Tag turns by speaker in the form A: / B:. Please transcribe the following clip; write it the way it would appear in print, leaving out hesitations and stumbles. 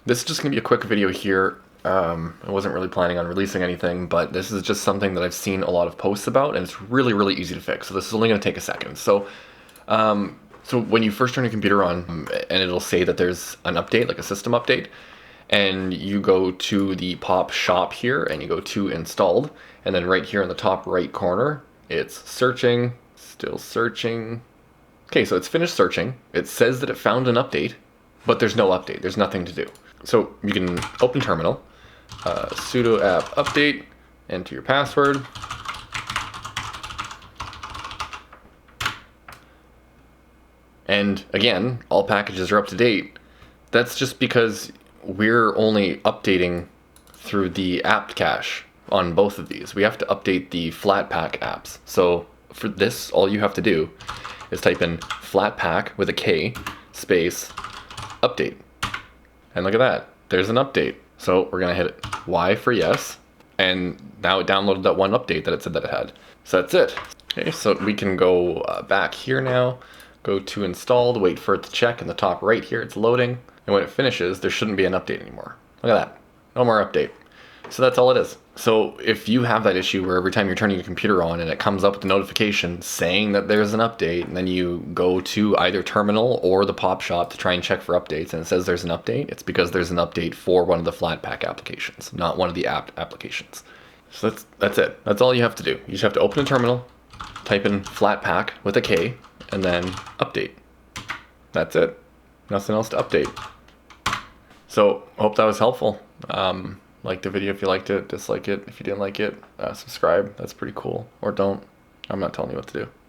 A: This is just going to be a quick video here. I wasn't really planning on releasing anything, but this is just something that I've seen a lot of posts about, and it's really, really easy to fix. So this is only going to take a second. So when you first turn your computer on, and it'll say that there's an update, like a system update, and you go to the pop shop here, and you go to installed, and then right here in the top right corner, it's searching, still searching. Okay, so it's finished searching. It says that it found an update, but there's no update. There's nothing to do. So you can open terminal, sudo app update, enter your password. And again, all packages are up to date. That's just because we're only updating through the apt cache on both of these. We have to update the Flatpak apps. So for this, all you have to do is type in Flatpak with a K space update. And look at that, there's an update. So we're gonna hit Y for yes. And now it downloaded that one update that it said that it had. So that's it. Okay, so we can go back here now, go to installed, wait for it to check in the top right here, it's loading. And when it finishes, there shouldn't be an update anymore. Look at that, no more update. So that's all it is. So if you have that issue where every time you're turning your computer on and it comes up with a notification saying that there's an update, and then you go to either terminal or the pop shop to try and check for updates and it says there's an update, it's because there's an update for one of the Flatpak applications, not one of the app applications. So that's it. That's all you have to do. You just have to open a terminal, type in Flatpak with a K, and then update. That's it. Nothing else to update. So hope that was helpful. Like the video if you liked it, dislike it if you didn't like it, subscribe, that's pretty cool, or don't. I'm not telling you what to do.